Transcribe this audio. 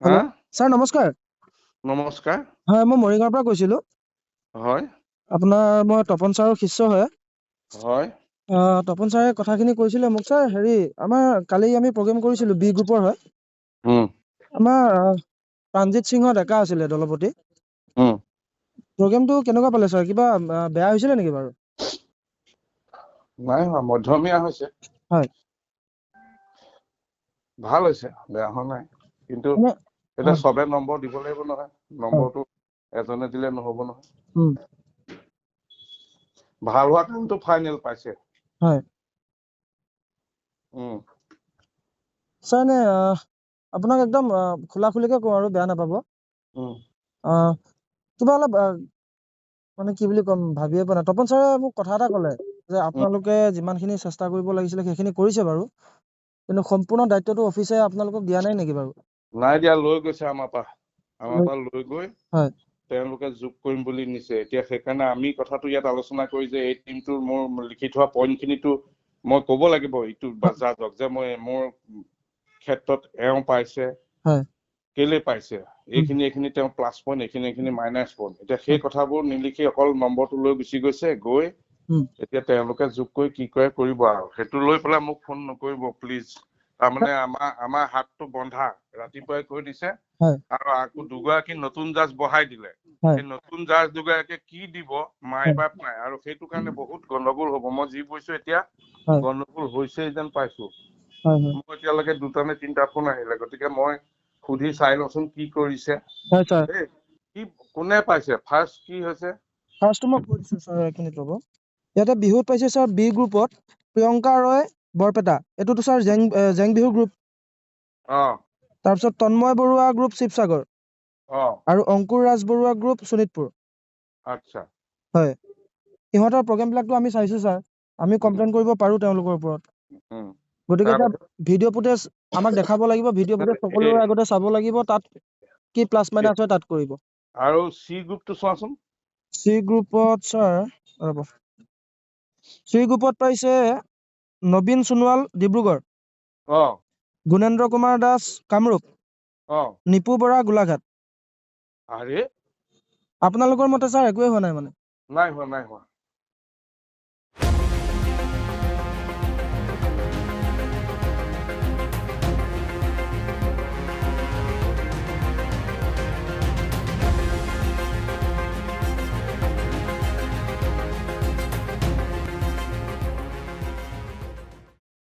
হা hello' sir নমস্কাৰ। নমস্কাৰ হয়, মই মৰিগাঁৱৰ পৰা কৈছিলোঁ। হয় মই তপন ছাৰৰ শিষ্য হয়। হয় তপন ছাৰে কথাখিনি কৈছিলে মোক। ছাৰ হেৰি, আমাৰ কালি আমি প্ৰগ্ৰেম কৰিছিলোঁ, বি গ্ৰুপৰ হয়। উম আমাৰ প্ৰাণজিৎ সিংহ ডেকা আছিলে দলপতি। উম প্ৰগ্ৰেমটো কেনেকুৱা পালে ছাৰ? কিবা বেয়া হৈছিলে নেকি বাৰু? নাই হোৱা, মধ্যমীয়া হৈছে। হয় ভাল হৈছে, বেয়া হোৱা নাই। কিন্তু মানে এতিয়া হয় চবে নম্বৰ দিব লাগিব নহয়। হয় নম্বৰটো এজনে দিলে নহ'ব নহয়। উম ভাল হোৱা কাৰণটো ফাইনেল পাইছে। হয় উম ছাৰ এনে আপোনাক একদম খোলা খুলিকে কওঁ আৰু বেয়া নাপাব। উম কিবা অলপ মানে কি বুলি ক'ম ভাবিয়ে পোৱা নাই। তপন ছাৰে মোক কথা এটা ক'লে যে উম আপোনালোকে যিমানখিনি চেষ্টা কৰিব লাগিছিলে সেইখিনি কৰিছে বাৰু, কিন্তু সম্পূৰ্ণ দায়িত্বটো অফিচে আপোনালোকক দিয়া নাই নেকি বাৰু? নাই দিয়া, লৈ গৈছে আমাৰ পৰা লৈ গৈ হয় তেওঁলোকে যোগ কৰিম বুলি নিছে। এতিয়া সেইকাৰণে আমি কথাটো ইয়াত আলোচনা কৰি যে এই টিমটোৰ মোৰ লিখি থোৱা পইণ্ট খিনিতো মই ক'ব লাগিব ইটো জাজক যে মোৰ ক্ষেত্ৰত এওঁ পাইছে, হয় কেলে পাইছে, উম, এইখিনি তেওঁ প্লাছ পইণ্ট, এইখিনি মাইনাছ পইণ্ট। এতিয়া সেই হয় কথাবোৰ নিলিখি অকল নম্বৰটো লৈ গুচি গৈছে। গৈ উম, এতিয়া তেওঁলোকে যোগ কৰি কি কৰে কৰিব আৰু। সেইটো লৈ পেলাই মোক ফোন নকৰিব প্লিজ। তাৰমানে আমাৰ হাতটো বন্ধা, ৰাতিপুৱাই কৈ দিছে। হয় আৰু আকৌ দুগৰাকী নতুন জাজ বহাই দিলে। হয় সেই নতুন জাজ দুগৰাকীয়ে কি দিব মাই হয় বাপ নাই। আৰু সেইটো কাৰণে বহুত গণ্ডগোল হ'ব। মই যি বুজিছো এতিয়া হয় গণ্ডগোল হৈছে যেন পাইছো। হয় হয় মোৰ এতিয়ালৈকে 2টা নে 3টা ফোন আহিলে। গতিকে মই সুধি চাই লওঁচোন কি কৰিছে। হয় ছাৰ। দেই কি কোনে পাইছে? ফাৰ্ষ্ট কি হৈছে? ফাৰ্ষ্টটো মই কৈ দিছোঁ ছাৰ, এইখিনিত ৰ'ব। ইয়াতে বিহুত পাইছে ছাৰ বি গ্ৰুপত প্ৰিয়ংকা ৰয় বৰপেটা। এইটোতো ছাৰ জেং বিহু গ্ৰুপ। অ তাৰপিছত তন্ময় বৰুৱা গ্ৰুপ শিৱসাগৰ অ আৰু অংকুৰ ৰাজ বৰুৱা গ্ৰুপ শোণিতপুৰ। আচ্ছা। হয়, ইহঁতৰ প্ৰগ্ৰেমবিলাকতো আমি চাইছোঁ ছাৰ। আমি উম কমপ্লেইন কৰিব পাৰোঁ তেওঁলোকৰ ওপৰত। উম গতিকে এতিয়া তাৰপিছত ভিডিঅ' ফুটেজ আমাক দেখাব লাগিব। ভিডিঅ' ফুটেজ সকলোৰে আগতে চাব লাগিব। তাত কি প্লাছ মাইনাছ হয় তাত কৰিব। আৰু চি গ্ৰুপটো চোৱাচোন। চি গ্ৰুপত ছাৰ ৰ'ব, চি গ্ৰুপত পাইছে নবীন সোণোৱাল ডিব্ৰুগড়, অ গুণেন্দ্ৰ কুমাৰ দাস কামৰূপ, অ নিপু বৰা গোলাঘাট। আৰে আপোনালোকৰ মতে ছাৰ একোৱেই হোৱা নাই মানে? নাই হোৱা, নাই হোৱা।